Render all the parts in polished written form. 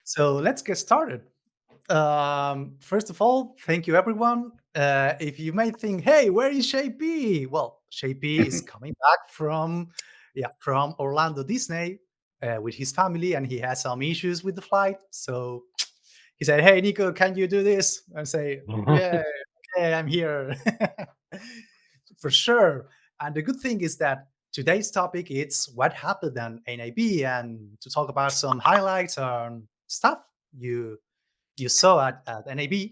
So let's get started. First of all, thank you, everyone. If you may think, "Hey, where is JP?" Well, JP is coming back from Orlando Disney with his family, and he has some issues with the flight. So he said, "Hey, Nico, can you do this?" And say, "Yeah, okay, I'm here for sure." And the good thing is that today's topic is what happened on NAB, and to talk about some highlights and stuff you saw at NAB.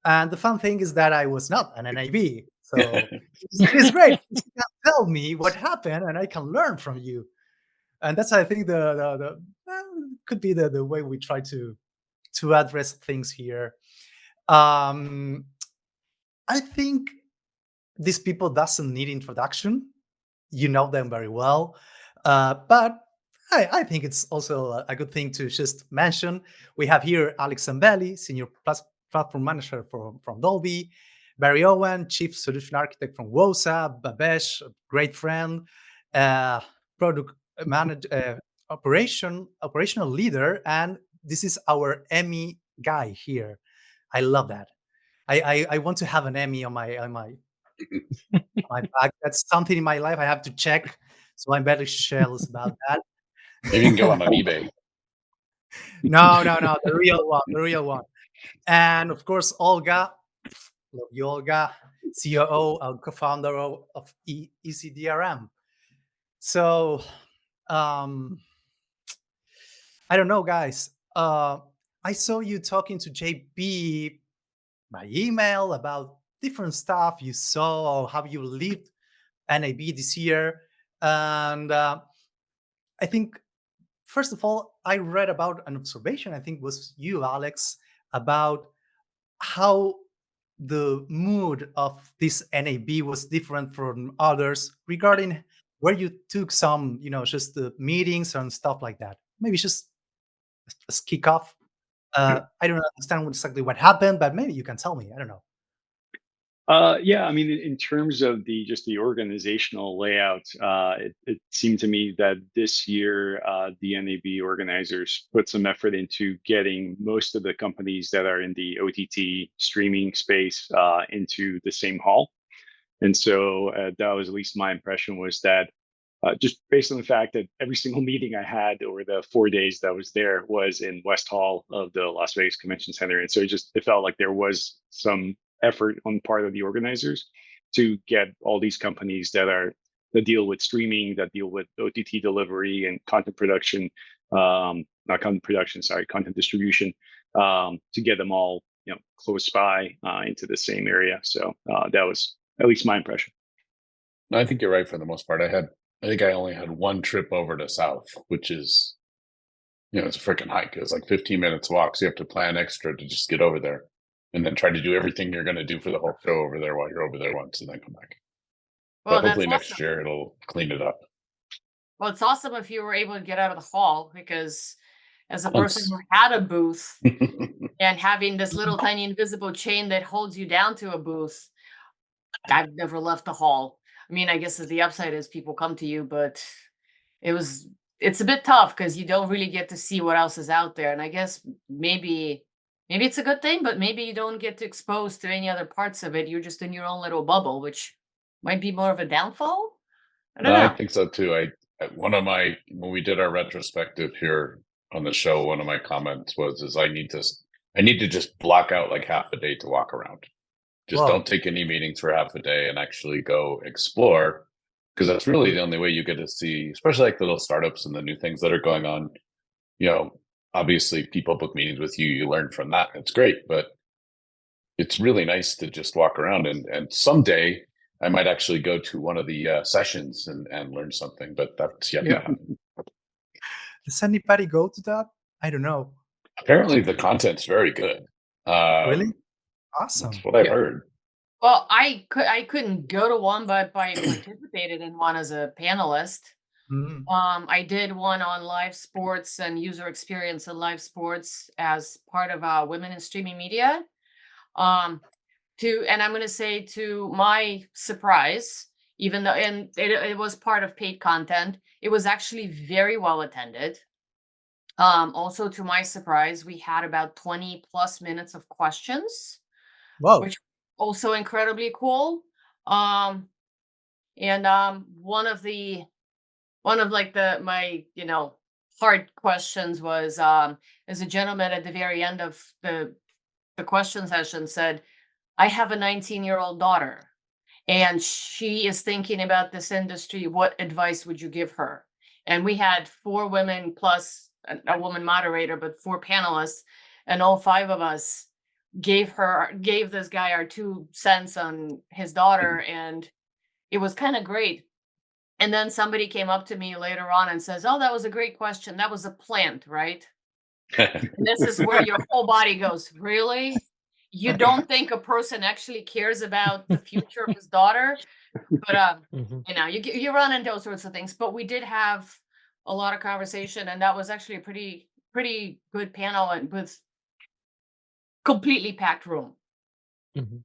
And the fun thing is that I was not an NAB. So it is great. You can tell me what happened and I can learn from you. And that's, I think, could be the way we try to address things here. Um, I think these people doesn't need introduction. You know them very well. But I think it's also a good thing to just mention. We have here Alex Zambelli, Senior Platform Manager from Dolby, Barry Owen, Chief Solution Architect from WOSA, Babesh, a great friend, uh, Product Manager, Operational Leader, and this is our Emmy guy here. I love that. I want to have an Emmy on my back. That's something in my life I have to check. So I'm very jealous about that. Maybe you can go on eBay. No, the real one. And of course, Olga, love you, Olga, COO and co-founder of ECDRM. So, um, I don't know, guys. I saw you talking to JP by email about different stuff you saw or how you lived NAB this year. And I think, first of all, I read about an observation, I think was you, Alex, about how the mood of this NAB was different from others regarding where you took some, just the meetings and stuff like that. Maybe just as kick off. I don't understand exactly what happened, but maybe you can tell me. I don't know. Yeah, I mean, in terms of the organizational layout, it seemed to me that this year the NAB organizers put some effort into getting most of the companies that are in the OTT streaming space into the same hall. And so that was at least my impression was that just based on the fact that every single meeting I had over the 4 days that I was there was in West Hall of the Las Vegas Convention Center. And so it felt like there was some effort on the part of the organizers to get all these companies that deal with streaming, that deal with OTT delivery and content production, not content production, sorry, content distribution, to get them all close by into the same area. So that was at least my impression. I think you're right for the most part. I think I only had one trip over to South, which is, it's a freaking hike. It was like 15 minutes walk. So you have to plan extra to just get over there and then try to do everything you're going to do for the whole show over there while you're over there once and then come back. Well, But that's hopefully next awesome. year it'll clean it up. Well, it's awesome if you were able to get out of the hall because as a person Once. who had a booth and having this little tiny invisible chain that holds you down to a booth, I've never left the hall. I mean, I guess the upside is people come to you, but it's a bit tough because you don't really get to see what else is out there. And I guess maybe it's a good thing, but maybe you don't get to expose to any other parts of it. You're just in your own little bubble, which might be more of a downfall. I don't I know. think so too. When we did our retrospective here on the show, one of my comments is I need to just block out like half a day to walk around. Just Whoa. don't take any meetings for half a day and actually go explore, because that's really the only way you get to see, especially like the little startups and the new things that are going on. Obviously people book meetings with you, you learn from that. It's great, but it's really nice to just walk around and someday I might actually go to one of the sessions and learn something, but that's yet to Yeah. happen. Does anybody go to that? I don't know. Apparently the content's very good. Really? That's Awesome. what I've Yeah. heard. Well, I couldn't go to one, but I participated in one as a panelist. Mhm. I did one on live sports and user experience in live sports as part of Women in Streaming Media. And I'm going to say to my surprise, even though and it was part of paid content, it was actually very well attended. Also, to my surprise, we had about 20 plus minutes of questions, Whoa. which also incredibly cool. Um, and one of like the my hard questions was as a gentleman at the very end of the question session said, I have a 19-year-old daughter and she is thinking about this industry. What advice would you give her? And we had four women plus a woman moderator, but four panelists, and all five of us gave this guy our 2 cents on his daughter, and it was kind of great. And then somebody came up to me later on and says, "Oh, that was a great question. That was a plant, right?" And this is where your whole body goes, "Really? You don't think a person actually cares about the future of his daughter?" But Mhm. you run into all sorts of things. But we did have a lot of conversation, and that was actually a pretty good panel and with completely packed room. Mhm.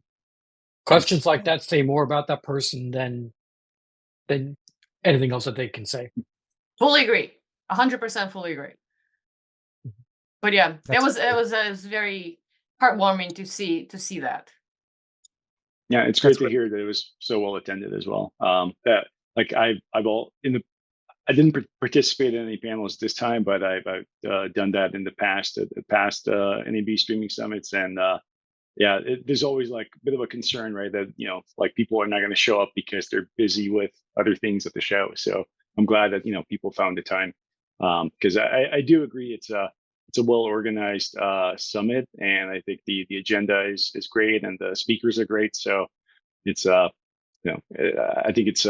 Questions like that say more about that person than anything else that they can say. Fully agree. 100% fully agree. But yeah, That's it was very heartwarming to see that. Yeah, it's that's great to hear that it was so well attended as well. That like I've all in the I didn't participate in any panels this time, but I've done that in the past at past NAB streaming summits, and yeah, there's always like a bit of a concern, right? That like people are not going to show up because they're busy with other things at the show. So I'm glad that people found the time, because I do agree it's a well organized summit, and I think the agenda is great and the speakers are great. So it's I think it's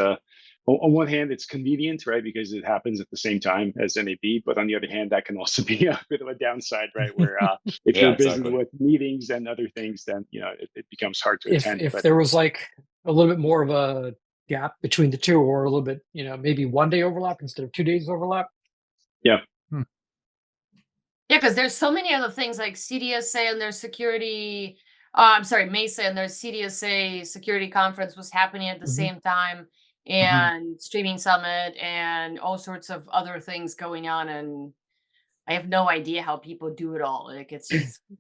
on one hand it's convenient, right, because it happens at the same time as NAB, but on the other hand that can also be a bit of a downside, right, where if Yeah, you're busy exactly. with meetings and other things, then it becomes hard to If attend. if But there was like a little bit more of a gap between the two, or a little bit, maybe 1 day overlap instead of 2 days overlap. yeah, Hmm. Yeah, because there's so many other things like CDSA and their security. I'm sorry, Mesa and their CDSA security conference was happening at the Mhm. same time, Mhm. and streaming summit and all sorts of other things going on. And I have no idea how people do it all. Like it's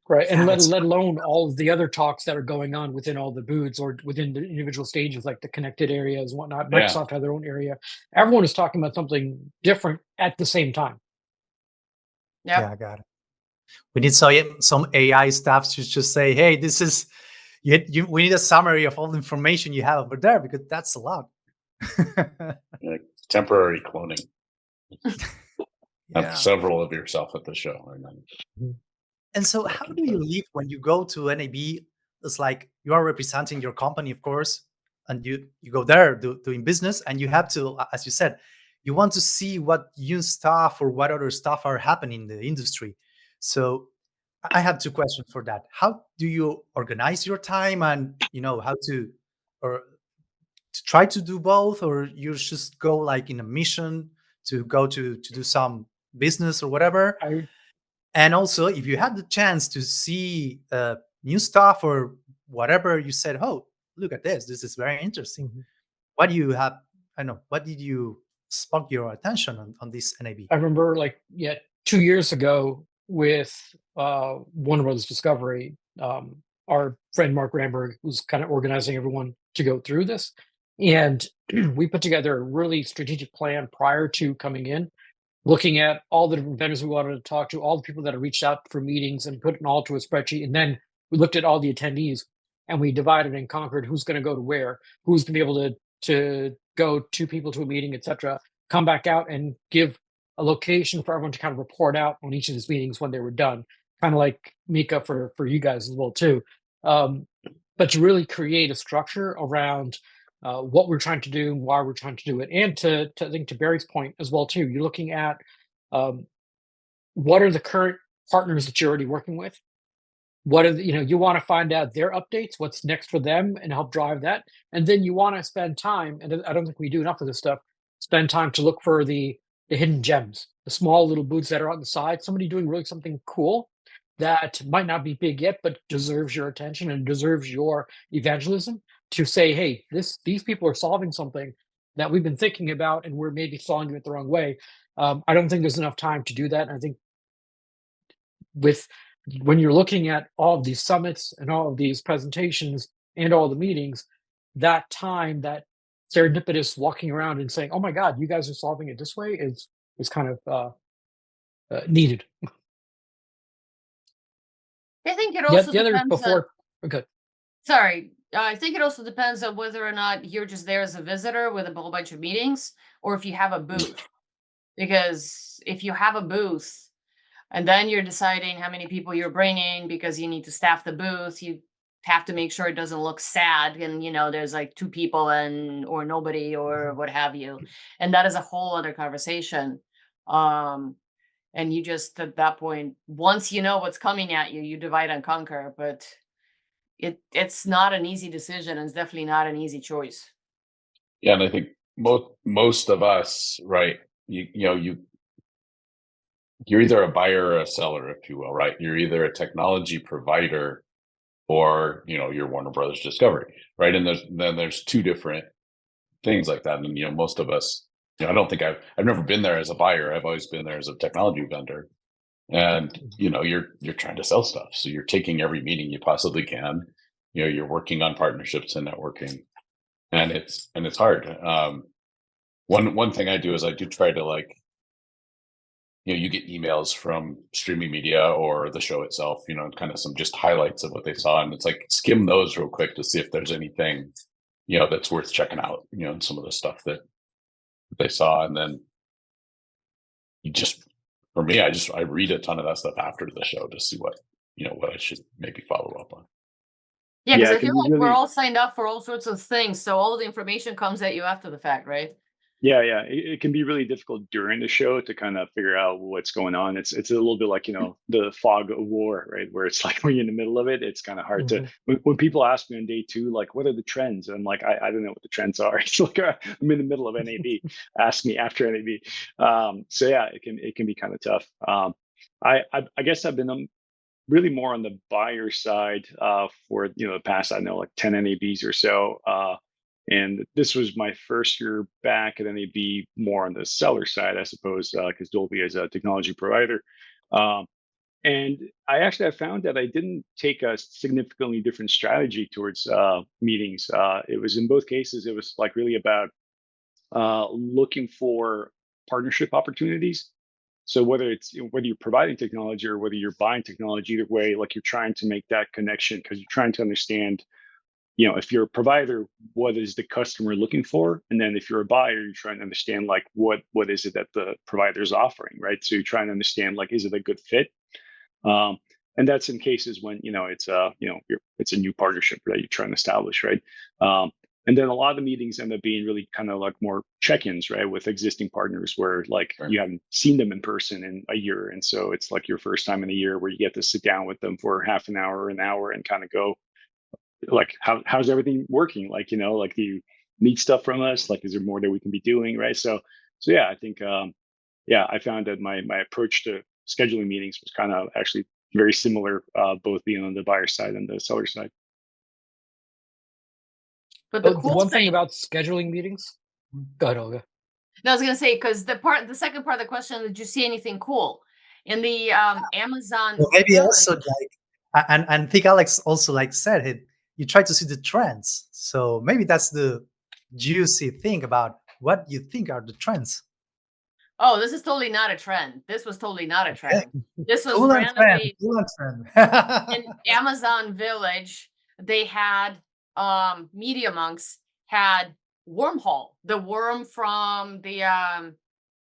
Right, and Yeah, let that's let alone all of the other talks that are going on within all the booths or within the individual stages, like the connected areas and whatnot. Yeah. Microsoft had their own area. Everyone is talking about something different at the same time. yeah, yep. I got it. We need some AI stuff to just say, hey, this is we need a summary of all the information you have over there because that's a lot. Like temporary cloning. Have Yeah. several of yourself at the show, and then Mhm. And so, look how do into you it. live when you go to NAB? It's like you are representing your company, of course, and you go there doing business, and you have to, as you said, you want to see what new stuff or what other stuff are happening in the industry. So, I have two questions for that. How do you organize your time, and how to or to try to do both, or you just go like in a mission to go to do some business or whatever? I And also, if you had the chance to see new stuff or whatever, you said, "Oh, look at this! This is very interesting." Mhm. What do you have? I know. What did you spark your attention on this NAB? I remember, like, yeah, 2 years ago with Warner Brothers Discovery, our friend Mark Ramberg was kind of organizing everyone to go through this, and we put together a really strategic plan prior to coming in, looking at all the different vendors we wanted to talk to, all the people that had reached out for meetings, and put it all to a spreadsheet. And then we looked at all the attendees, and we divided and conquered who's going to go to where, who's going to be able to go two people to a meeting, etc. Come back out and give a location for everyone to kind of report out on each of these meetings when they were done. Kind of like Mika for you guys as well too. Um, but to really create a structure around what we're trying to do, why we're trying to do it, and to I think to Barry's point as well too. You're looking at um, what are the current partners that you're already working with. What are you want to find out their updates, what's next for them, and help drive that. And then you want to spend time, and I don't think we do enough of this stuff. Spend time to look for the hidden gems, the small little booths that are on the side. Somebody doing really something cool that might not be big yet, but deserves your attention and deserves your evangelism to say, hey, these people are solving something that we've been thinking about, and we're maybe solving it the wrong way. I don't think there's enough time to do that. I think with when you're looking at all of these summits and all of these presentations and all the meetings, that time, that serendipitous walking around and saying, "Oh my God, you guys are solving it this way," is kind of needed. I think it Yeah, also the other depends on. before. Okay. Sorry, I think it also depends on whether or not you're just there as a visitor with a whole bunch of meetings, or if you have a booth. Because if you have a booth, and then you're deciding how many people you're bringing because you need to staff the booth, you have to make sure it doesn't look sad, and there's like two people and or nobody or what have you, and that is a whole other conversation. Um, and you just at that point, once you know what's coming at you, you divide and conquer. But it's not an easy decision, and it's definitely not an easy choice. Yeah, and I think most of us, right? You're either a buyer or a seller, if you will, right? You're either a technology provider or you're Warner Brothers Discovery, right? And there's two different things like that. And most of us, I don't think I've never been there as a buyer. I've always been there as a technology vendor. And you're trying to sell stuff, so you're taking every meeting you possibly can. You're working on partnerships and networking, and it's hard. One thing I do is I do try to, like, you get emails from streaming media or the show itself, kind of some just highlights of what they saw, and it's like skim those real quick to see if there's anything that's worth checking out, and some of the stuff that they saw. And then for me, I read a ton of that stuff after the show to see what I should maybe follow up on. Yeah, because Yeah, I it can feel be like we're really. all signed up for all sorts of things, so all the information comes at you after the fact, right? Yeah, it can be really difficult during the show to kind of figure out what's going on. It's a little bit like the fog of war, right? Where it's like when you're in the middle of it, it's kind of hard to. Mhm. When people ask me on day two, like, what are the trends? I'm like, I don't know what the trends are. It's like I'm in the middle of NAB. Ask me after NAB. So yeah, it can be kind of tough. I guess I've been really more on the buyer side for the past, I don't know, like 10 NABs or so. And this was my first year back at NAB, more on the seller side, I suppose, because Dolby is a technology provider. Um, and I found that I didn't take a significantly different strategy towards meetings. It was, in both cases, it was like really about looking for partnership opportunities. So whether you're providing technology or whether you're buying technology, either way, like, you're trying to make that connection because you're trying to understand, if you're a provider, what is the customer looking for? And then if you're a buyer, you're trying to understand, like, what is it that the provider is offering, right? So you're trying to understand, like, is it a good fit? Um, and that's in cases when it's a new partnership that you're trying to establish, right? And then a lot of the meetings end up being really kind of like more check-ins, right, with existing partners where, like, Sure. you haven't seen them in person in a year, and so it's like your first time in a year where you get to sit down with them for half an hour, an hour, and kind of go, like, how's everything working? Like, like, do you need stuff from us? Like, is there more that we can be doing, right? So yeah, I think yeah, I found that my approach to scheduling meetings was kind of actually very similar, both being on the buyer side and the seller side. But the Oh, the cool one thing thing, about scheduling meetings. Go ahead, Olga. no, I was gonna say, because the second part of the question, did you see anything cool in the Amazon Well, maybe also Village? like, and I think Alex also like said it. You try to see the trends, so maybe that's the juicy thing about what you think are the trends. Oh, this is totally not a trend. This was totally not a Okay, trend. This was cool and trend, randomly cool and trend. in Amazon Village. They had Media Monks had Wormhole, the worm from the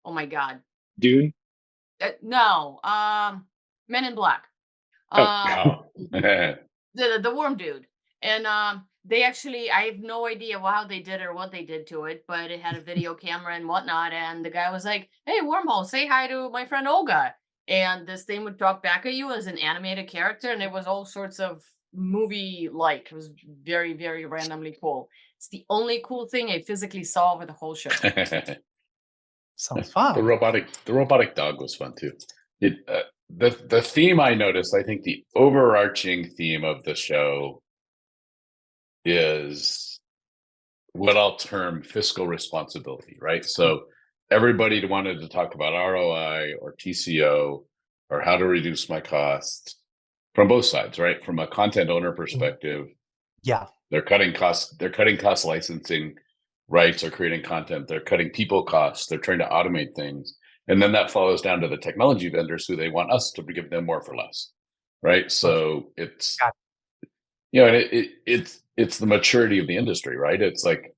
oh my god, Dune. no, Men in Black. Oh, Wow. The worm dude. And they actually, I have no idea how they did or what they did to it, but it had a video camera and whatnot. And the guy was like, "Hey, Wormhole, say hi to my friend Olga." And this thing would talk back at you as an animated character, and it was all sorts of movie like. It was very, very randomly cool. It's the only cool thing I physically saw over the whole show. Sounds The fun. robotic dog was fun too. The theme I noticed, I think the overarching theme of the show is what I'll term fiscal responsibility, right? So everybody wanted to talk about ROI or TCO, or how to reduce my costs from both sides, right? From a content owner perspective, Yeah. they're cutting costs. They're cutting cost licensing rights or creating content. They're cutting people costs. They're trying to automate things. And then that follows down to the technology vendors who they want us to give them more for less. Right. So it's, Got it's the maturity of the industry, right? It's like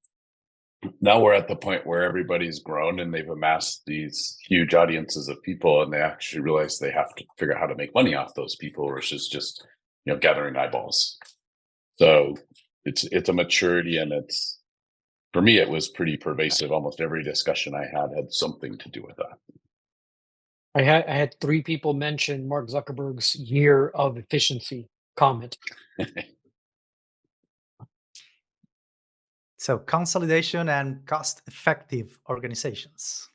now we're at the point where everybody's grown and they've amassed these huge audiences of people, and they actually realize they have to figure out how to make money off those people versus just, gathering eyeballs. So it's a maturity, and it's, for me, it was pretty pervasive. Almost every discussion I had something to do with that. I had 3 people mention Mark Zuckerberg's year of efficiency comment. So consolidation and cost-effective organizations.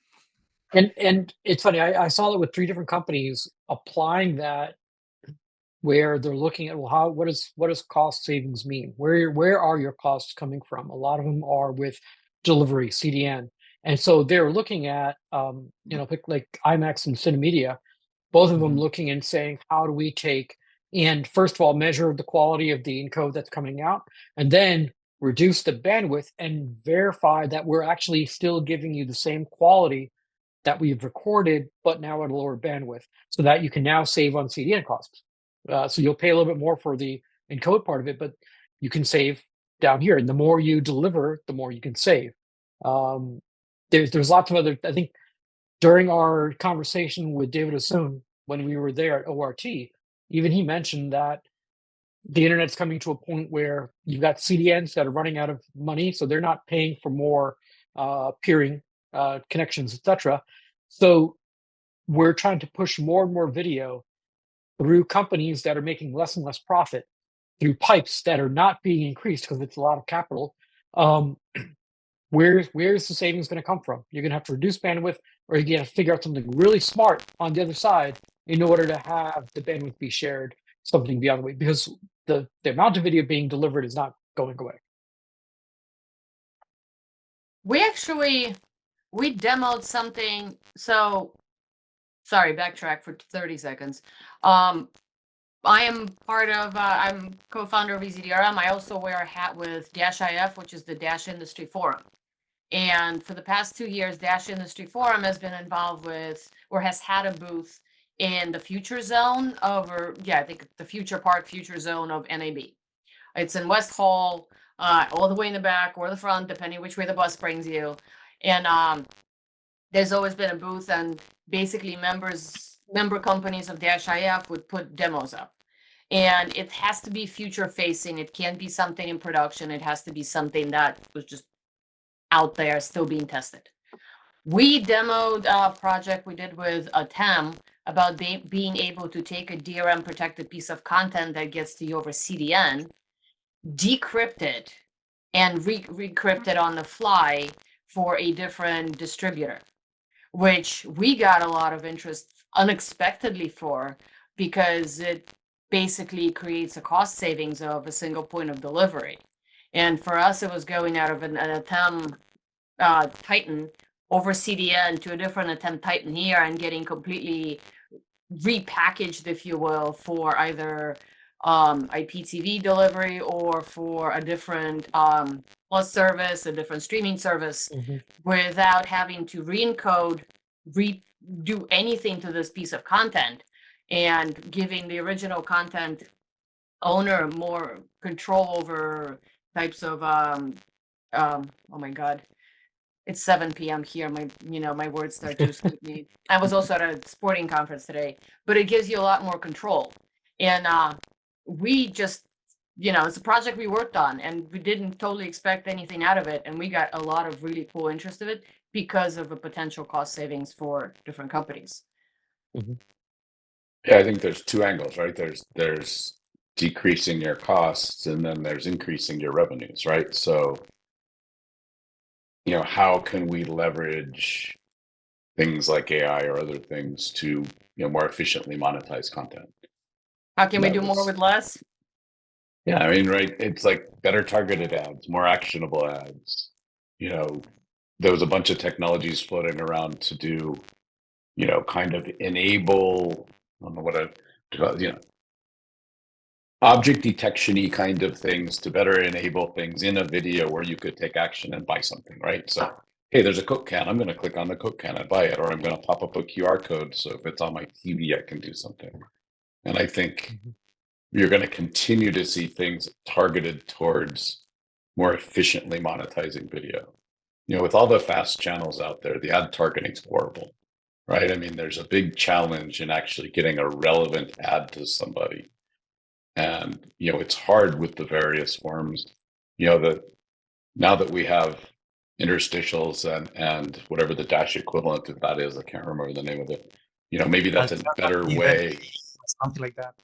And it's funny, I saw that with 3 different companies applying that, where they're looking at, well, what does cost savings mean? Where are your costs coming from? A lot of them are with delivery, CDN. And so they're looking at, pick like IMAX and Cinemedia, both of them Mhm. looking and saying, how do we take and first of all measure the quality of the encode that's coming out, and then reduce the bandwidth and verify that we're actually still giving you the same quality that we've recorded, but now at a lower bandwidth, so that you can now save on CDN costs. So you'll pay a little bit more for the encode part of it, but you can save down here. And the more you deliver, the more you can save. Um, there's lots of other. I think during our conversation with David Asun when we were there at ORT, even he mentioned that the internet's coming to a point where you've got CDNs that are running out of money, so they're not paying for more peering connections, etc. So we're trying to push more and more video through companies that are making less and less profit, through pipes that are not being increased because it's a lot of capital. Um, where's the savings going to come from? You're going to have to reduce bandwidth, or you're going to figure out something really smart on the other side in order to have the bandwidth be shared, something beyond the way, because the amount of video being delivered is not going away. We demoed something. So sorry, backtrack for 30 seconds. I am I'm co-founder of EZDRM. I also wear a hat with Dash IF, which is the Dash Industry Forum. And for the past 2 years, Dash Industry Forum has been involved with, or has had a booth in the future zone I think the future zone of NAB. It's in West Hall, all the way in the back or the front, depending which way the bus brings you. And there's always been a booth, and basically member companies of Dash IF would put demos up. And it has to be future facing. It can't be something in production. It has to be something that was just out there still being tested. We demoed a project we did with a TAM about being able to take a DRM protected piece of content that gets to you over CDN, decrypt it, and recrypt it on the fly for a different distributor, which we got a lot of interest unexpectedly for, because it basically creates a cost savings of a single point of delivery. And for us, it was going out of an attempt Titan over CDN to a different attempt Titan here, and getting completely repackaged, if you will, for either IPTV delivery or for a different plus service, a different streaming service, without having to re-encode, do anything to this piece of content, and giving the original content owner more control over types of oh my god, it's 7 p.m. here. My words start to escape me. I was also at a sporting conference today, but it gives you a lot more control. And we just, it's a project we worked on, and we didn't totally expect anything out of it. And we got a lot of really cool interest of it because of a potential cost savings for different companies. Yeah, I think there's 2 angles, right? There's decreasing your costs, and then there's increasing your revenues, right? So, how can we leverage things like AI or other things to, more efficiently monetize content? How can we do more with less? Yeah, I mean, right. It's like better targeted ads, more actionable ads. There was a bunch of technologies floating around to do, kind of enable don't know what object detection-y kind of things to better enable things in a video where you could take action and buy something, right? So, hey, there's a Coke can. I'm going to click on the Coke can and buy it, or I'm going to pop up a QR code. So if it's on my TV, I can do something. And I think you're going to continue to see things targeted towards more efficiently monetizing video. With all the fast channels out there, the ad targeting is horrible, right? I mean, there's a big challenge in actually getting a relevant ad to somebody. And, it's hard with the various forms, that now that we have interstitials and whatever the dash equivalent of that is, I can't remember the name of it. Maybe that's a better way. Something like that.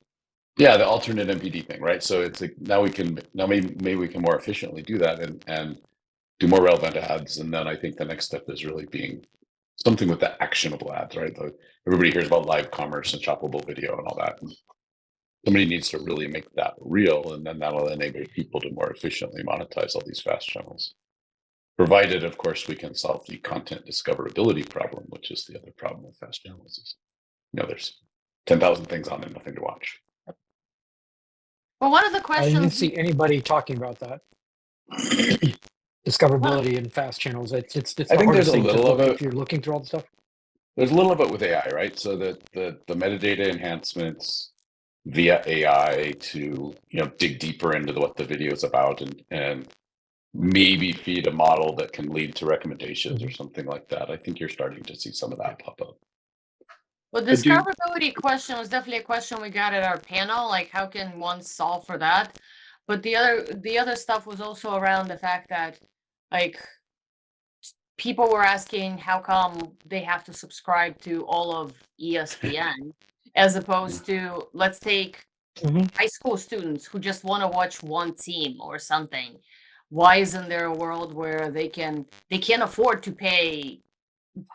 Yeah, the alternate MPD thing, right? So it's like now maybe we can more efficiently do that and do more relevant ads. And then I think the next step is really being something with the actionable ads, right? Everybody hears about live commerce and shoppable video and all that. And somebody needs to really make that real, and then that'll enable people to more efficiently monetize all these fast channels. Provided, of course, we can solve the content discoverability problem, which is the other problem with fast channels. Is, there's 10,000 things on and nothing to watch. Well, one of the I questions. didn't see anybody talking about that. Discoverability in fast channels. It's I think there's a little of it if you're looking through all the stuff. There's a little of it with AI, right? So that the metadata enhancements via AI to dig deeper into what the video is about and maybe feed a model that can lead to recommendations or something like that. I think you're starting to see some of that pop up. Well, discoverability question was definitely a question we got at our panel. Like, how can one solve for that? But the other stuff was also around the fact that, like, people were asking how come they have to subscribe to all of ESPN as opposed to, let's take high school students who just want to watch one team or something. Why isn't there a world where they can't afford to pay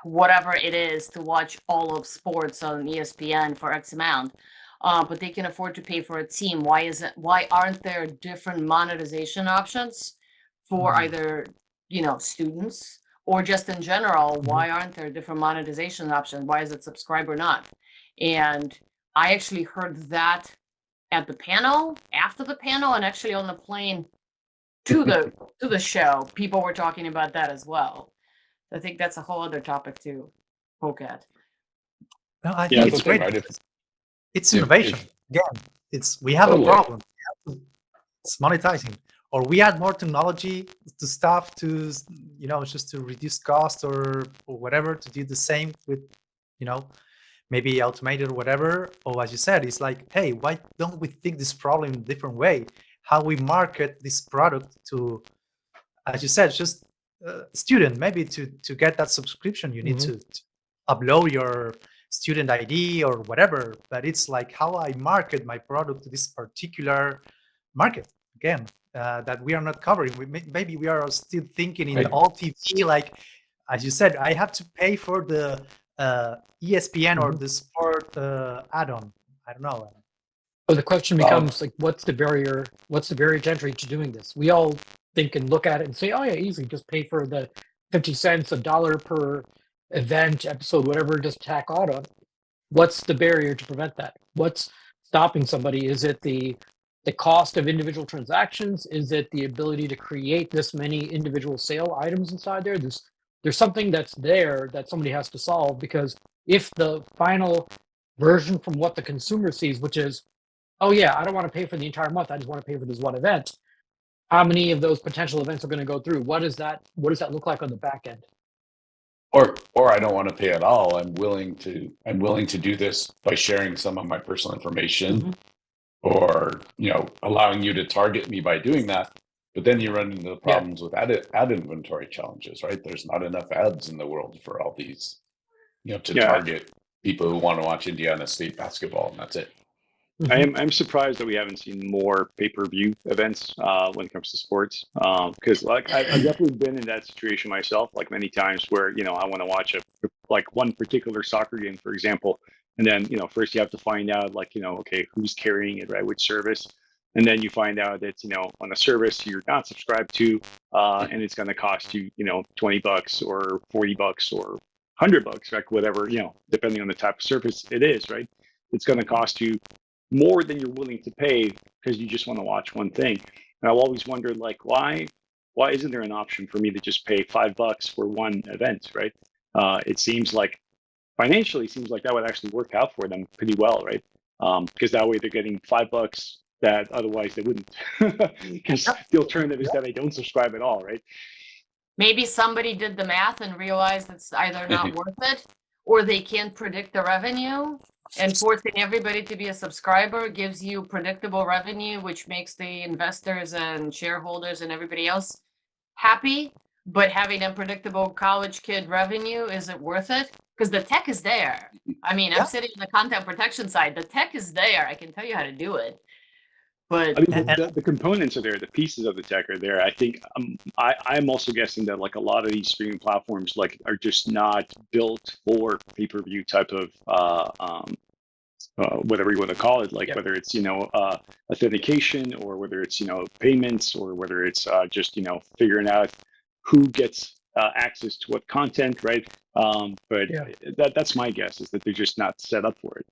whatever it is to watch all of sports on ESPN for X amount, but they can afford to pay for a team? Why aren't there different monetization options for either students or just in general? Why aren't there different monetization options? Why is it subscribe or not? And I actually heard that at the panel, after the panel, and actually on the plane to the show, people were talking about that as well. I think that's a whole other topic to poke at. No, I think it's great. Right? It's innovation. Again, we have a problem. It's monetizing. Or we add more technology to stuff to, just to reduce cost or whatever, to do the same with, maybe automated or whatever. Or as you said, it's like, hey, why don't we think this problem in a different way? How we market this product to, as you said, just student. Maybe to get that subscription, you need to upload your student ID or whatever. But it's like how I market my product to this particular market. Again, that we are not covering. Maybe we are still thinking in all TV, like, as you said, I have to pay for the ESPN or the sport add-on. I don't know. So the question becomes, like, what's the barrier to entry to doing this? We all think and look at it and say, oh yeah, easy, just pay for the 50 cents, $1 per event, episode, whatever, just tack on. What's the barrier to prevent that? What's stopping somebody? Is it the cost of individual transactions? Is it the ability to create this many individual sale items inside there? There's something that's there that somebody has to solve, because if the final version from what the consumer sees, which is, oh yeah, I don't want to pay for the entire month, I just want to pay for this one event. How many of those potential events are going to go through? What does that look like on the back end? Or I don't want to pay at all. I'm willing to do this by sharing some of my personal information, or allowing you to target me by doing that. But then you run into the problems with ad inventory challenges, right? There's not enough ads in the world for all these, to target people who want to watch Indiana State basketball, and that's it. I'm surprised that we haven't seen more pay-per-view events when it comes to sports, because like I've definitely been in that situation myself, like many times where I want to watch one particular soccer game, for example, and then first you have to find out okay, who's carrying it, right, which service, and then you find out that on a service you're not subscribed to, and it's going to cost you $20 or $40 or $100, like whatever, depending on the type of service it is, right? it's going to cost you more than you're willing to pay because you just want to watch one thing. And I've always wondered, like, why isn't there an option for me to just pay $5 for one event, right? It seems like financially, seems like that would actually work out for them pretty well, right? Because that way they're getting $5 that otherwise they wouldn't, because the alternative is that they don't subscribe at all, right? Maybe somebody did the math and realized it's either not worth it, or they can't predict the revenue, and forcing everybody to be a subscriber gives you predictable revenue, which makes the investors and shareholders and everybody else happy. But having unpredictable college kid revenue, is it worth it? Because the tech is there. I mean, I'm sitting on the content protection side. The tech is there. I can tell you how to do it. But I mean, the components are there, the pieces of the tech are there. I think I'm also guessing that like a lot of these streaming platforms like are just not built for pay-per-view type of whatever you want to call it, like whether it's authentication, or whether it's payments, or whether it's just figuring out who gets access to what content, right? But that's my guess, is that they're just not set up for it.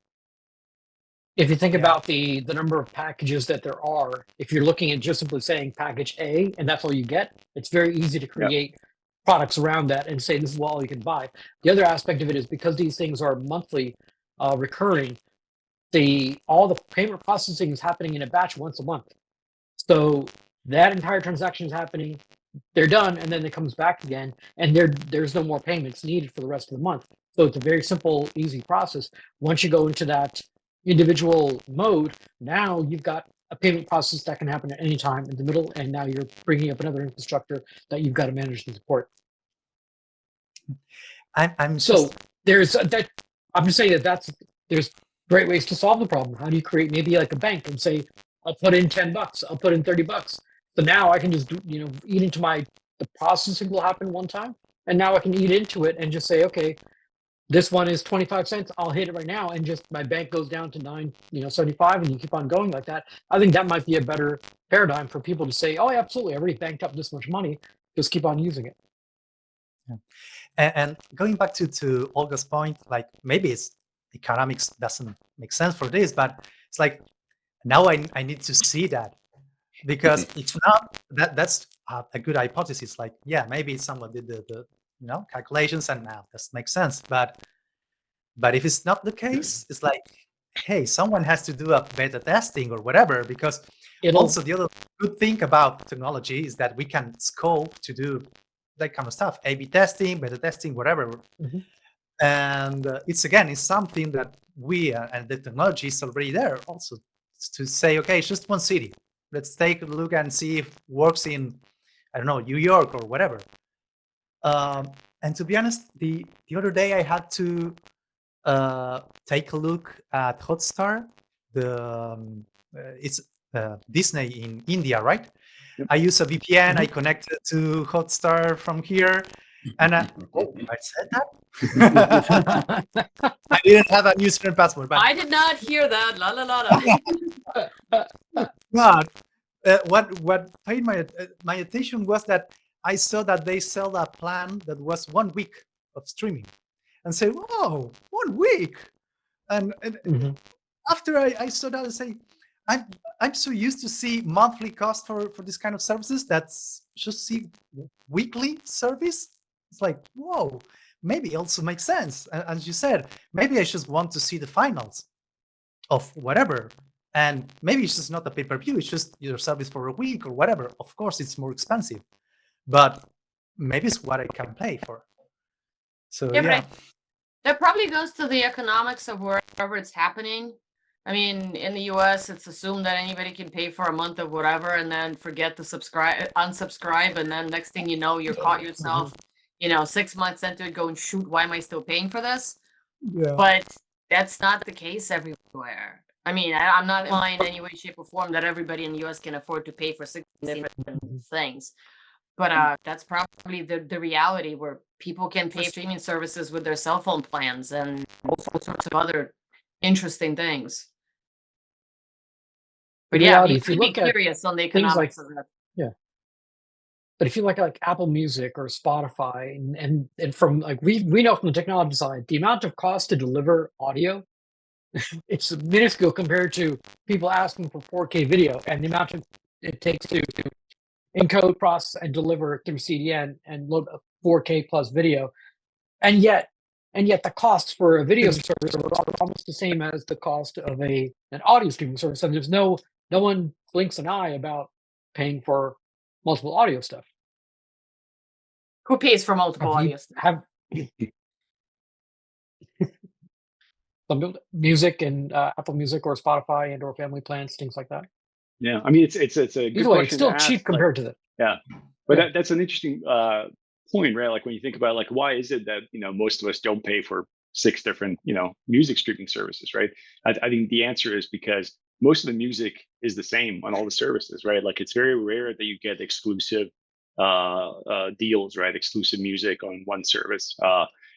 If you think about the number of packages that there are, if you're looking at just simply saying package A and that's all you get, it's very easy to create products around that and say this is all you can buy. The other aspect of it is because these things are monthly recurring, all the payment processing is happening in a batch once a month. So that entire transaction is happening, they're done, and then it comes back again, and there's no more payments needed for the rest of the month. So it's a very simple, easy process. Once you go into that individual mode, now you've got a payment process that can happen at any time in the middle, and now you're bringing up another infrastructure that you've got to manage and support. So there's that. I'm just saying that there's great ways to solve the problem. How do you create maybe like a bank and say, I'll put in $10, I'll put in $30. So now I can just eat into the processing will happen one time, and now I can eat into it and just say, okay, this one is 25 cents. I'll hit it right now, and just my bank goes down to $9.75, and you keep on going like that. I think that might be a better paradigm for people to say, oh, absolutely, I already banked up this much money. Just keep on using it. Yeah. And going back to Olga's point, like maybe it's economics doesn't make sense for this, but it's like now I need to see that, because if not, that's a good hypothesis. Like, yeah, maybe someone did the calculations and now this makes sense. But if it's not the case, it's like, hey, someone has to do a beta testing or whatever, because also the other good thing about technology is that we can scope to do that kind of stuff, A/B testing, beta testing, whatever. And it's something that we and the technology is already there also to say, okay, it's just one city. Let's take a look and see if it works in, I don't know, New York or whatever. And to be honest, the other day I had to take a look at Hotstar. It's Disney in India, right? I use a VPN. I connected to Hotstar from here, and I said that. I didn't have a user and password. But I did not hear that. La la la la. But what paid my attention was that I saw that they sell a plan that was 1 week of streaming, and say, "Whoa, 1 week!" And after I saw that, I say, I'm so used to see monthly cost for this kind of services. That's just see weekly service. It's like, whoa, maybe it also makes sense. As you said, maybe I just want to see the finals of whatever. And maybe it's just not a pay-per-view. It's just your service for a week or whatever. Of course, it's more expensive, but maybe it's what I can pay for. So yeah. That probably goes to the economics of wherever it's happening. I mean, in the US, it's assumed that anybody can pay for a month of whatever and then forget to unsubscribe. And then next thing you know, you're caught yourself, 6 months into it going, shoot, why am I still paying for this? Yeah. But that's not the case everywhere. I mean, I'm not implying in any way, shape, or form that everybody in the US can afford to pay for 6 different things. But that's probably the reality, where people can pay streaming services with their cell phone plans and all sorts of other interesting things. But yeah, you could be curious on the economics of that. Yeah. But if you look at Apple Music or Spotify, and from we know from the technology side, the amount of cost to deliver audio it's minuscule compared to people asking for 4K video and the amount of it takes to encode, process, and deliver through CDN and load a 4K plus video. And yet the costs for a video service are almost the same as the cost of an audio streaming service. And there's no one blinks an eye about paying for multiple audio stuff. Who pays for multiple audio stuff? Have some music and Apple Music or Spotify and or family plans, things like that. Yeah, I mean it's a good Either way, question it's still to ask, cheap compared to that. Yeah, but Yeah. that's an interesting point, right? Like when you think about like why is it that most of us don't pay for 6 different music streaming services, right? I think the answer is because most of the music is the same on all the services, right? Like it's very rare that you get exclusive deals, right? Exclusive music on one service,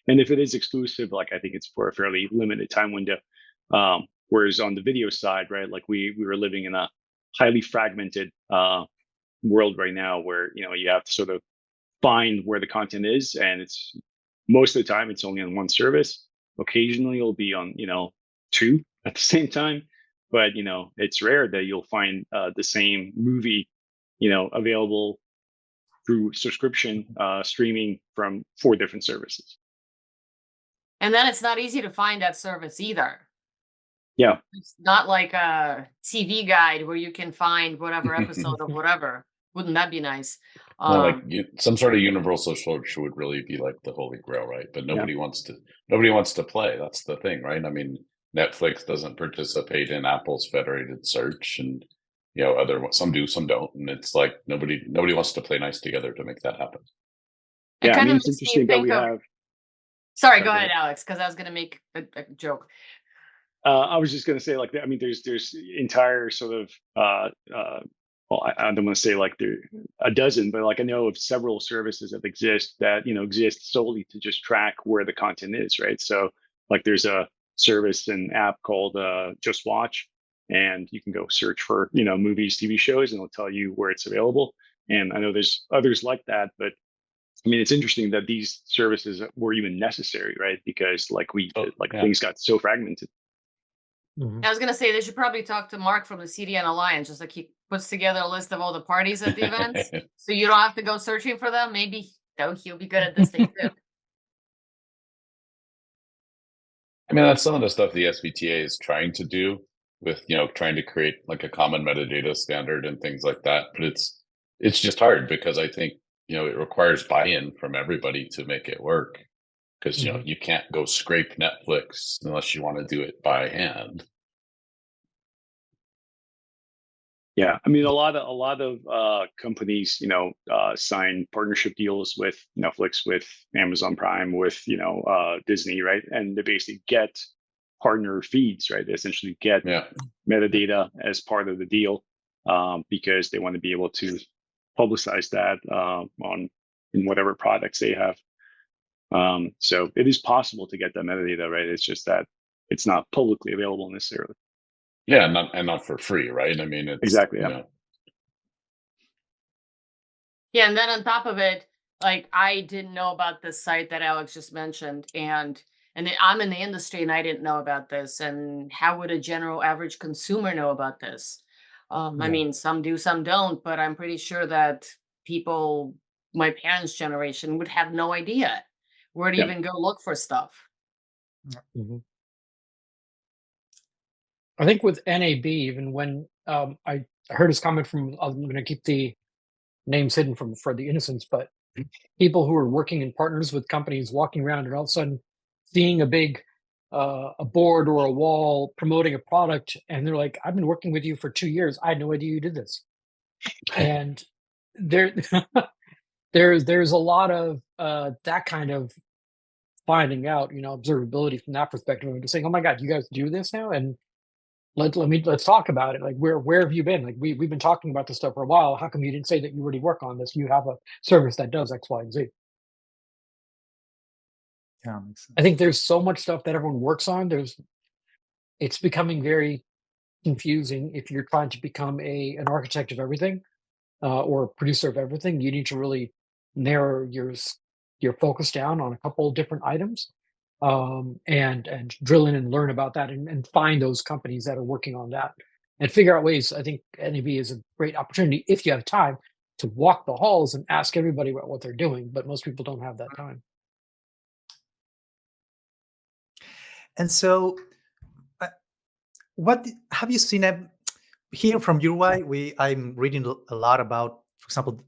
and if it is exclusive, like I think it's for a fairly limited time window. Whereas on the video side, right, like we were living in a highly fragmented world right now where you have to sort of find where the content is, and it's most of the time it's only on one service. Occasionally it'll be on 2 at the same time, but it's rare that you'll find the same movie available through subscription streaming from 4 different services. And then it's not easy to find that service either. Yeah. It's not like a TV guide where you can find whatever episode of whatever. Wouldn't that be nice? Like some sort of universal search would really be like the holy grail, right? But nobody wants to play. That's the thing, right? I mean, Netflix doesn't participate in Apple's federated search, and some do, some don't, and it's like nobody wants to play nice together to make that happen. Yeah, I mean, it's interesting that we have. Sorry, go ahead, Alex, because I was going to make a joke. I was just going to say, like, I mean, there's entire sort of, well, I don't want to say like there a dozen, but like I know of several services that exist solely to just track where the content is, right? So like there's a service and app called Just Watch, and you can go search for movies, TV shows, and it'll tell you where it's available. And I know there's others like that, but I mean, it's interesting that these services were even necessary, right? Because things got so fragmented. I was gonna say they should probably talk to Mark from the CDN Alliance, just like he puts together a list of all the parties at the events, so you don't have to go searching for them. Maybe he'll be good at this thing too. I mean, that's some of the stuff the SVTA is trying to do with trying to create like a common metadata standard and things like that. But it's just hard because I think it requires buy-in from everybody to make it work. Because you can't go scrape Netflix unless you want to do it by hand. Yeah, I mean, a lot of companies, sign partnership deals with Netflix, with Amazon Prime, with Disney, right? And they basically get partner feeds, right? They essentially get metadata as part of the deal because they want to be able to publicize that in whatever products they have. So it is possible to get that metadata, right? It's just that it's not publicly available necessarily. Yeah, not for free, right? I mean, it's exactly. Yeah. Yeah, and then on top of it, like I didn't know about this site that Alex just mentioned, and I'm in the industry and I didn't know about this. And how would a general average consumer know about this? I mean, some do, some don't, but I'm pretty sure that people, my parents' generation, would have no idea where to even go look for stuff. I think with NAB, even when I heard his comment from, I'm going to keep the names hidden for the innocents, but people who are working in partners with companies walking around and all of a sudden seeing a big a board or a wall promoting a product, and they're like, "I've been working with you for 2 years. I had no idea you did this." And there's a lot of that kind of finding out, observability from that perspective, and just saying, "Oh my God, you guys do this now?" And let's talk about it. Like, where have you been? Like, we've been talking about this stuff for a while. How come you didn't say that you already work on this? You have a service that does X, Y, and Z. Yeah, makes sense. I think there's so much stuff that everyone works on. It's becoming very confusing if you're trying to become an architect of everything or a producer of everything. You need to really narrow your focus down on a couple of different items. and drill in and learn about that and find those companies that are working on that and figure out ways. I think NAB is a great opportunity if you have time to walk the halls and ask everybody about what they're doing, but most people don't have that time. And so, uh, what have you seen here from Uruguay? I'm reading a lot about, for example,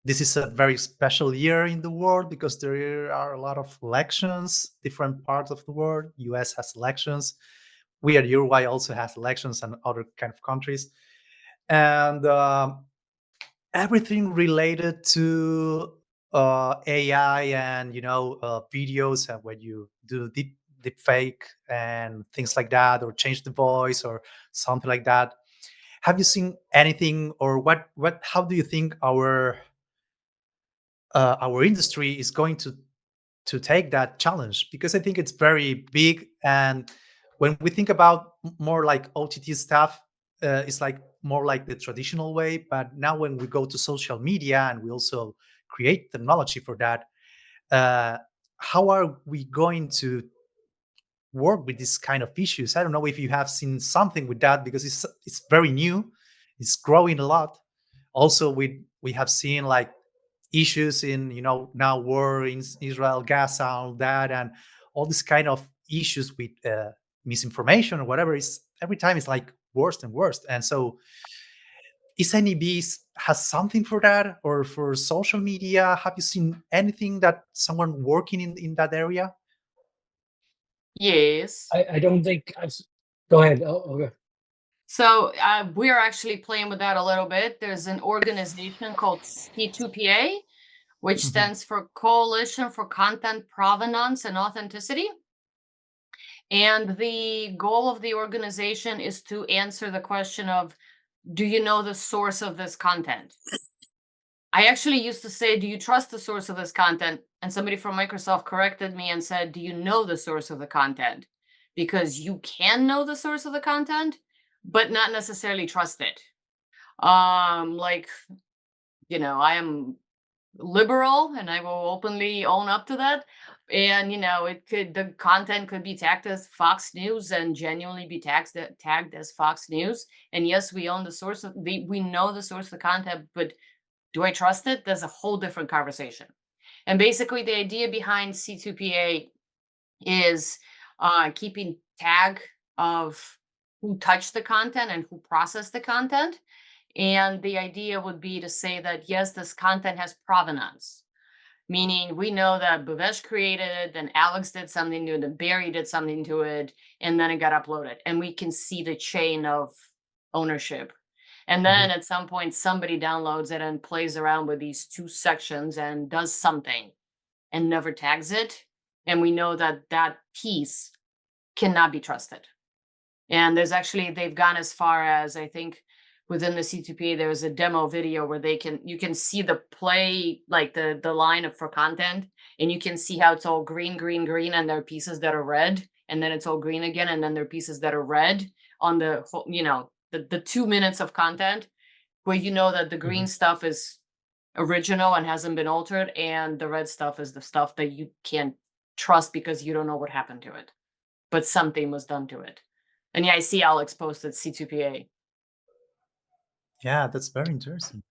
this is a very special year in the world because there are a lot of elections, different parts of the world. US has elections. We at Uruguay also has elections and other kind of countries. And everything related to AI and videos and when you do deep fake and things like that, or change the voice or something like that. Have you seen anything, or what? How do you think our industry is going to take that challenge? Because I think it's very big, and when we think about more like OTT stuff, it's like more like the traditional way. But now when we go to social media and we also create technology for that, uh, how are we going to work with this kind of issues? I don't know if you have seen something with that because it's very new, it's growing a lot. Also, we have seen like issues in now war in Israel, Gaza, all that, and all this kind of issues with misinformation or whatever. Is every time it's like worse and worse. And so, is NEB has something for that, or for social media? Have you seen anything that someone working in that area? Yes. I don't think go ahead. Okay. So we are actually playing with that a little bit. There's an organization called C2PA, which Mhm. stands for Coalition for Content Provenance and Authenticity. And the goal of the organization is to answer the question of, do you know the source of this content? I actually used to say, do you trust the source of this content? And somebody from Microsoft corrected me and said, do you know the source of the content? Because you can know the source of the content, but not necessarily trust it. Like, I am liberal and I will openly own up to that. And the content could be tagged as Fox News and genuinely be tagged as Fox News. And yes, we own the source of we know the source of the content, but do I trust it? There's a whole different conversation. And basically the idea behind C2PA is keeping tag of who touched the content and who processed the content. And the idea would be to say that, yes, this content has provenance, meaning we know that Bhavesh created it, then Alex did something to it, then Barry did something to it, and then it got uploaded. And we can see the chain of ownership. And Mhm. then at some point, somebody downloads it and plays around with these two sections and does something and never tags it. And we know that that piece cannot be trusted. And they've gone as far as, I think, within the C2P, there was a demo video where you can see the play, like the line of for content, and you can see how it's all green, green, green, and there are pieces that are red, and then it's all green again, and then there are pieces that are red on the whole, the 2 minutes of content, where you know that the green Mhm. stuff is original and hasn't been altered, and the red stuff is the stuff that you can't trust because you don't know what happened to it, but something was done to it. And yeah, I see Alex posted C2PA. Yeah, that's very interesting.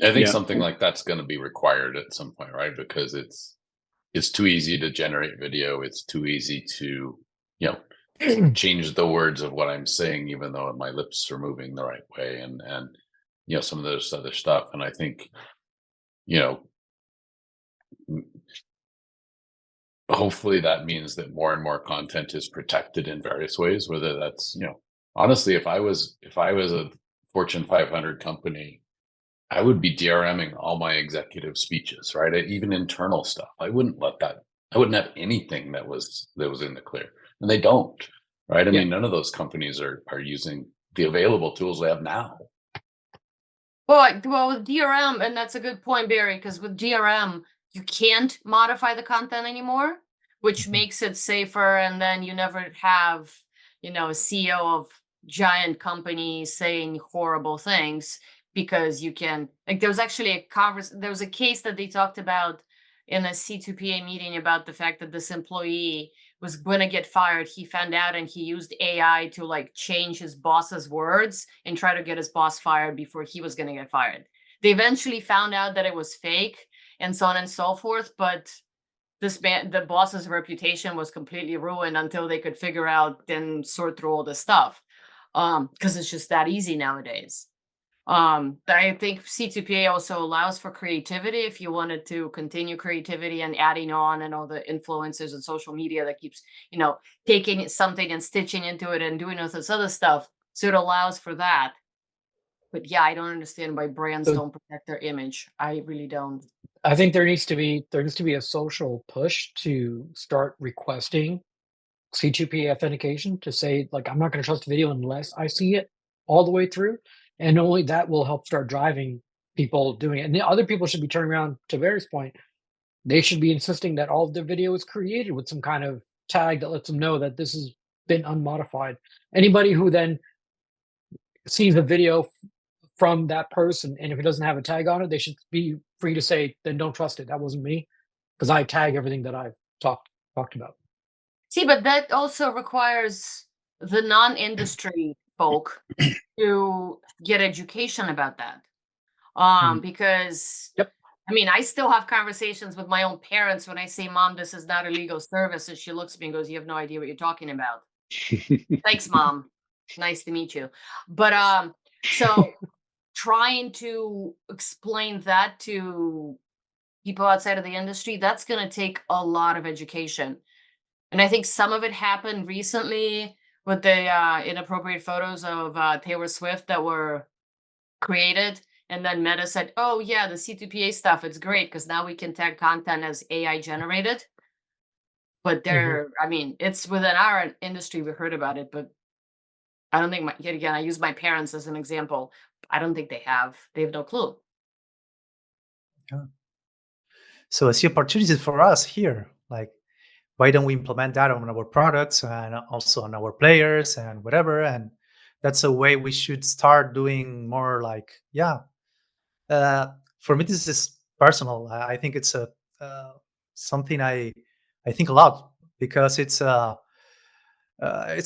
I think Yeah. something like that's going to be required at some point, right? Because it's too easy to generate video. It's too easy to, you know, change the words of what I'm saying, even though my lips are moving the right way, and some of those other stuff. And I think, you know, hopefully that means that more and more content is protected in various ways. Whether that's, honestly, if I was a Fortune 500 company, I would be DRMing all my executive speeches, right? Even internal stuff. I wouldn't let that. I wouldn't have anything that was in the clear, and they don't, right? I Yeah. mean, none of those companies are using the available tools they have now. Well, with DRM, and that's a good point, Barry, because with DRM, you can't modify the content anymore, which Mhm. makes it safer. And then you never have, a CEO of giant companies saying horrible things because you can. Like, there was actually there was a case that they talked about in a C2PA meeting about the fact that this employee was going to get fired, he found out and he used AI to like change his boss's words and try to get his boss fired before he was going to get fired. They eventually found out that it was fake and so on and so forth, but the boss's reputation was completely ruined until they could figure out and sort through all this stuff. Because it's just that easy nowadays. I think C2PA also allows for creativity if you wanted to continue creativity and adding on and all the influencers and social media that keeps, taking something and stitching into it and doing all this other stuff. So it allows for that. But yeah, I don't understand why brands So- don't protect their image. I really don't. I think there needs to be a social push to start requesting C2P authentication to say, like, I'm not going to trust a video unless I see it all the way through. And only that will help start driving people doing it. And the other people should be turning around to Barry's point. They should be insisting that all of their video is created with some kind of tag that lets them know that this has been unmodified. Anybody who then sees the video from that person, and if it doesn't have a tag on it, they should be free to say, then don't trust it. That wasn't me, because I tag everything that I've talked about. See, but that also requires the non-industry folk to get education about that. Because Yep. I mean, I still have conversations with my own parents when I say, Mom, this is not a legal service. And she looks at me and goes, you have no idea what you're talking about. Thanks, Mom. Nice to meet you. But so trying to explain that to people outside of the industry, that's going to take a lot of education. And I think some of it happened recently with the inappropriate photos of Taylor Swift that were created. And then Meta said, oh, yeah, the C2PA stuff, it's great because now we can tag content as AI generated. But I mean, it's within our industry, we heard about it, but I don't think, yet again, I use my parents as an example. I don't think they have no clue. So I see opportunities for us here. Like, why don't we implement that on our products and also on our players and whatever? And that's a way we should start doing more. Like, for me, this is personal. I think it's something I think a lot because it's a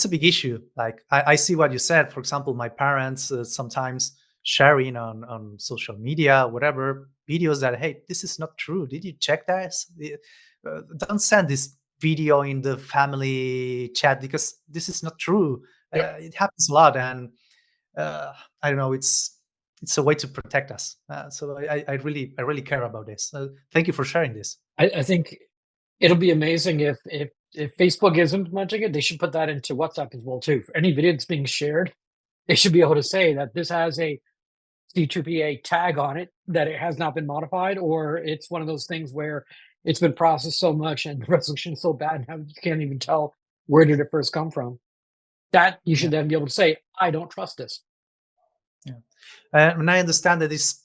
big issue. Like I see what you said. For example, my parents sometimes sharing on social media, whatever, videos that, hey, this is not true. Did you check that? Don't send this video in the family chat because this is not true. It happens a lot, and I don't know. It's a way to protect us. So I really care about this. Thank you for sharing this. I think it'll be amazing if Facebook is implementing it. They should put that into WhatsApp as well too. For any video that's being shared, they should be able to say that this has a C2PA tag on it, that it has not been modified, or it's one of those things where it's been processed so much and the resolution is so bad now you can't even tell where did it first come from. That you should then be able to say, I don't trust this. Yeah, and I understand that this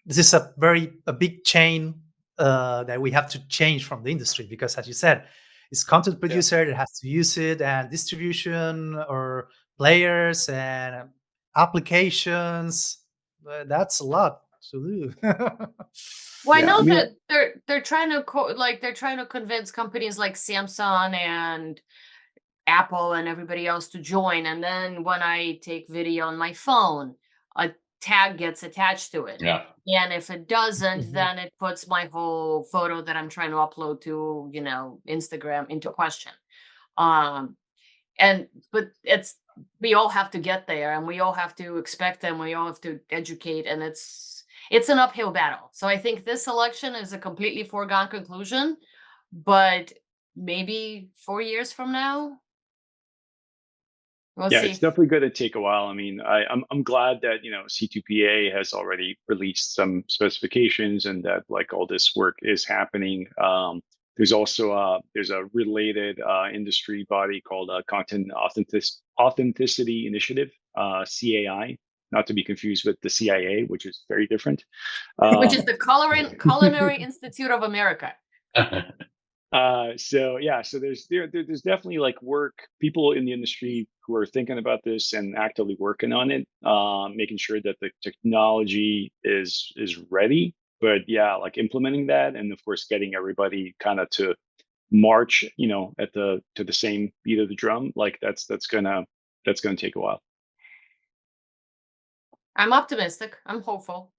is a big chain that we have to change from the industry because, as you said, it's content producer that has to use it, and distribution or players and applications. That's a lot to do. Well, I know that they're trying to they're trying to convince companies like Samsung and Apple and everybody else to join. And then when I take video on my phone, a tag gets attached to it. Yeah. And if it doesn't, then it puts my whole photo that I'm trying to upload to, Instagram into question. But we all have to get there and we all have to expect them. We all have to educate, and it's an uphill battle. So I think this election is a completely foregone conclusion, but maybe 4 years from now, we'll see. It's definitely going to take a while. I mean, I'm glad that C2PA has already released some specifications and that like all this work is happening. There's also there's a related industry body called Content Authenticity Initiative, CAI, not to be confused with the CIA, which is very different. Which is the Culinary Institute of America. So there's definitely like people in the industry who are thinking about this and actively working on it, making sure that the technology is ready. But like implementing that, and of course getting everybody kind of to march, at to the same beat of the drum, like that's gonna take a while. I'm optimistic. I'm hopeful.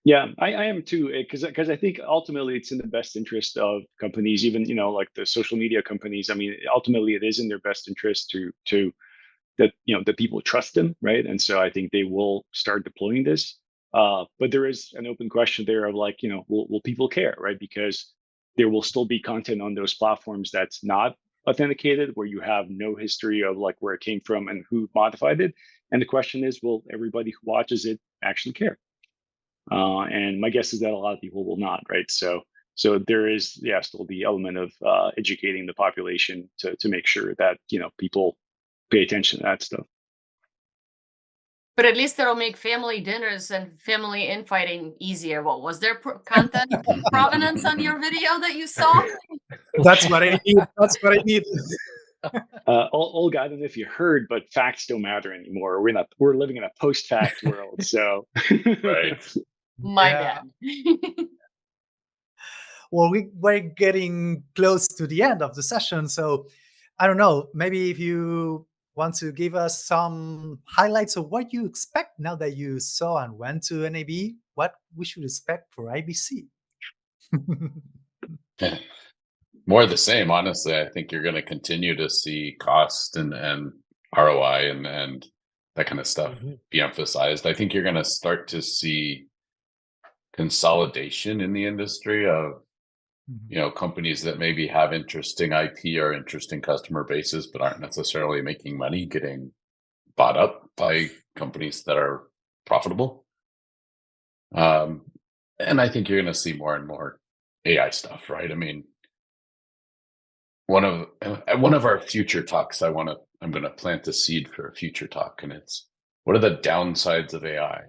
Yeah, I am too, because I think ultimately it's in the best interest of companies, even like the social media companies. I mean, ultimately it is in their best interest to that that people trust them, right? And so I think they will start deploying this. But there is an open question there of like, will people care, right? Because there will still be content on those platforms that's not authenticated, where you have no history of like where it came from and who modified it. And the question is, will everybody who watches it actually care? And my guess is that a lot of people will not, right? So there is, yeah, still the element of educating the population to make sure that people pay attention to that stuff. But at least it'll make family dinners and family infighting easier. What was there content provenance on your video that you saw? That's what I need. That's what I need. Olga, I don't know if you heard, but facts don't matter anymore. We're living in a post-fact world, so Right. My Yeah. bad. Well, we're getting close to the end of the session, so I don't know. Maybe if you want to give us some highlights of what you expect now that you saw and went to NAB, what we should expect for IBC. More of the same, honestly. I think you're going to continue to see cost and ROI and that kind of stuff be emphasized. I think you're going to start to see consolidation in the industry of companies that maybe have interesting IP or interesting customer bases but aren't necessarily making money getting bought up by companies that are profitable. And I think you're going to see more and more AI stuff, right? I mean, one of our future talks, I'm going to plant a seed for a future talk, and it's what are the downsides of AI?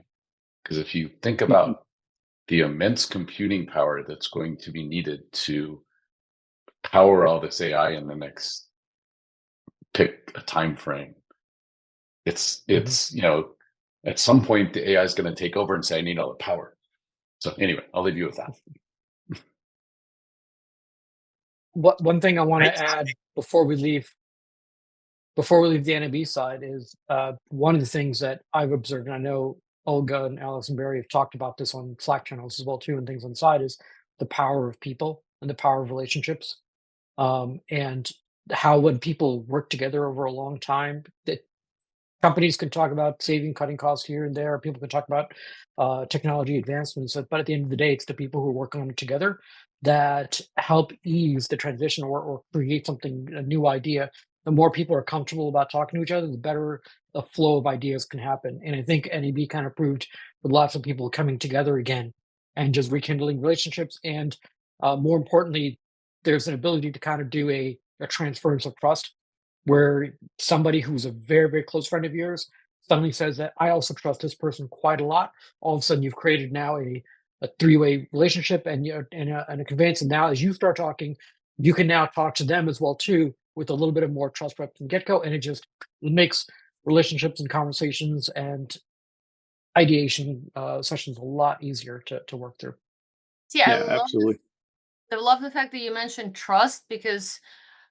Because if you think about the immense computing power that's going to be needed to power all this AI in the next pick a time frame, it's at some point the AI is going to take over and say, I need all the power. So anyway, I'll leave you with that. One thing I want to add before we leave the NAB side is one of the things that I've observed, and I know Olga and Alex and Barry have talked about this on Slack channels as well too, and things on the side, is the power of people and the power of relationships, and how when people work together over a long time, that companies can talk about saving, cutting costs here and there. People can talk about technology advancements, but at the end of the day, it's the people who work on it together that help ease the transition or create something, a new idea. The more people are comfortable about talking to each other, the better the flow of ideas can happen. And I think NEB kind of proved with lots of people coming together again and just rekindling relationships. And more importantly, there's an ability to kind of do a transference of trust where somebody who's a very, very close friend of yours suddenly says that I also trust this person quite a lot. All of a sudden, you've created now a three-way relationship and a conveyance. And now, as you start talking, you can now talk to them as well too, with a little bit of more trust right from the get-go, and it makes relationships and conversations and ideation sessions a lot easier to work through. See, I Yeah, love absolutely. I love the fact that you mentioned trust because,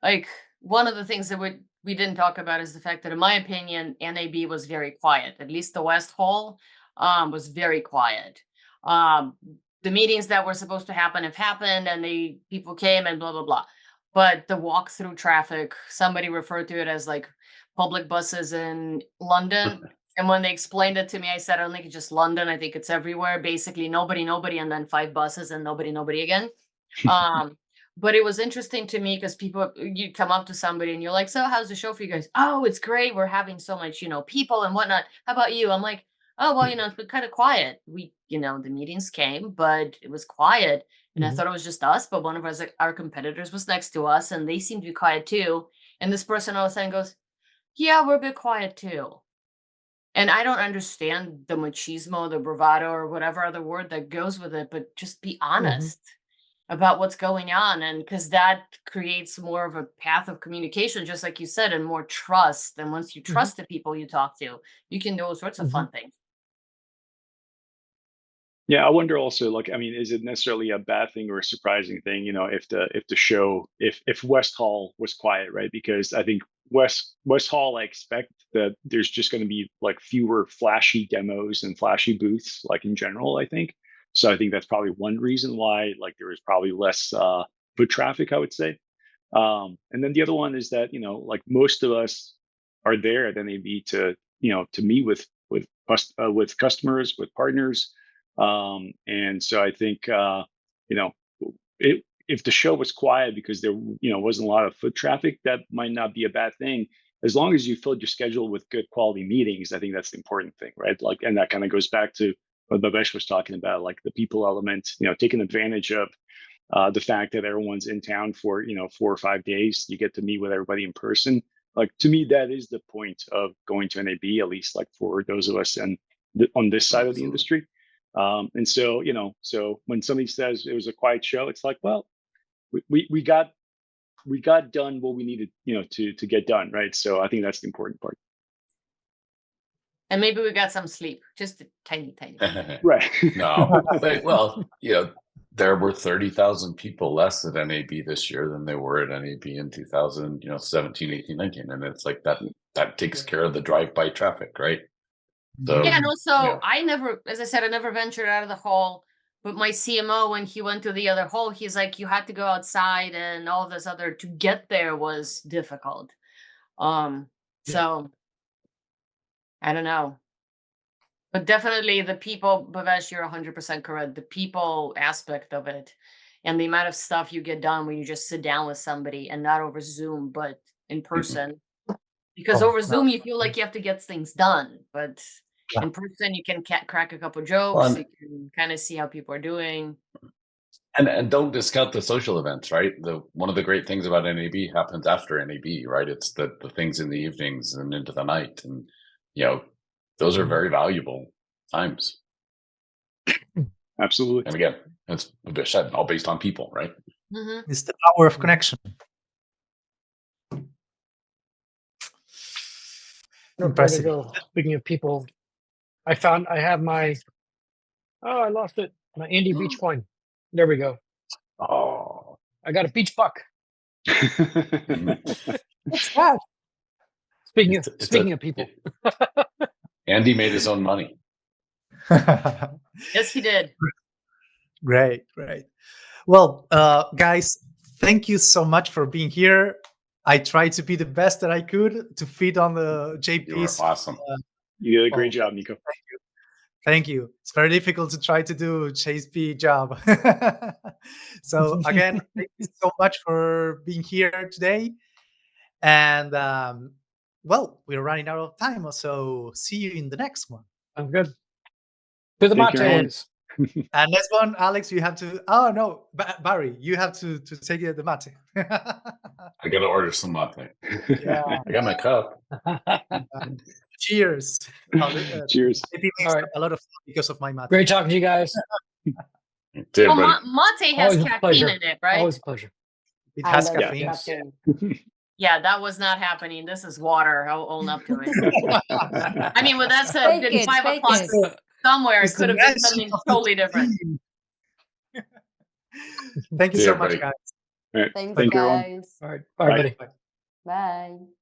like, one of the things that we didn't talk about is the fact that, in my opinion, NAB was very quiet. At least the West Hall was very quiet. Um, the meetings that were supposed to happen have happened, and people came and blah blah blah. But the walk-through traffic, somebody referred to it as like public buses in London. And when they explained it to me, I said, I don't think it's just London. I think it's everywhere. Basically, nobody, and then 5 buses and nobody again. Um, but it was interesting to me because you come up to somebody and you're like, so how's the show for you guys? Oh, it's great. We're having so much, people and whatnot. How about you? I'm like, oh, well, it's been kind of quiet. The meetings came, but it was quiet. And I Mhm. thought it was just us, but one of our competitors was next to us and they seemed to be quiet too. And this person all of a sudden goes, yeah, we're a bit quiet too. And I don't understand the machismo, the bravado, or whatever other word that goes with it, but just be Mhm. honest about what's going on, and because that creates more of a path of communication, just like you said, and more trust. And once you Mhm. trust the people you talk to, you can do all sorts of Mhm. fun things. Yeah, I wonder also, like, I mean, is it necessarily a bad thing or a surprising thing, if the show, if West Hall was quiet, right? Because I think West Hall, I expect that there's just going to be like fewer flashy demos and flashy booths, like in general, I think. So I think that's probably one reason why, like, there was probably less foot traffic, I would say. And then the other one is that, like, most of us are there at NAB to meet with customers, with partners. And so I think, you know, if the show was quiet because there, wasn't a lot of foot traffic, that might not be a bad thing. As long as you filled your schedule with good quality meetings, I think that's the important thing, right? Like, and that kind of goes back to what Babesh was talking about, like the people element, taking advantage of the fact that everyone's in town for 4 or 5 days. You get to meet with everybody in person. Like, to me, that is the point of going to NAB, at least like for those of us and on this side of the industry. And so, so when somebody says it was a quiet show, it's like, well, we got done what we needed, to get done, right? So I think that's the important part. And maybe we got some sleep, just a tiny. Right. No, but, well, there were 30,000 people less at NAB this year than there were at NAB in 2017, 18, 19. And it's like that takes care of the drive-by traffic, right? So, Yeah, and also I never, as I said, I never ventured out of the hall. But my CMO, when he went to the other hall, he's like, you had to go outside, and all this other to get there was difficult. So I don't know. But definitely the people, Bhavesh, you're 100% correct. The people aspect of it and the amount of stuff you get done when you just sit down with somebody and not over Zoom, but in person. Because over Zoom, you feel like you have to get things done. But in person, you can crack a couple jokes. You can kind of see how people are doing. And don't discount the social events, right? One of the great things about NAB happens after NAB, right? It's the things in the evenings and into the night. And, those are very valuable times. Absolutely. And again, as Bish said, all based on people, right? It's the power of connection. Impressive. Speaking of people, I have my, I lost it. My Andy Beach coin. There we go. Oh, I got a beach buck. What's that? Speaking of people. Andy made his own money. Yes, he did. Great. Well, guys, thank you so much for being here. I tried to be the best that I could to feed on the JP's. You were awesome. You did a great job, Nico. Thank you. It's very difficult to try to do Chase B job. So again, thank you so much for being here today. And well, we're running out of time, so see you in the next one. I'm good. To the mates. And next one, Alex, you have to. Oh no, Barry, you have to take the mate. I gotta order some mate. Yeah. I got my cup. Cheers. Cheers. It makes a lot of fun because of my mate. Great talking to you guys. Did, Well, mate has Always a caffeine pleasure. in it, right? Always a pleasure. It has love caffeine. caffeine. Yeah, that was not happening. This is water. I'll own up to it. I mean, with that said, Fake at it, 5 fake o'clock it. somewhere, it It's could the have been magic something of the totally different. team. Thank you See so everybody. much, guys. All right. Thanks, Thank you, everyone. guys. All right. Bye, buddy. Bye.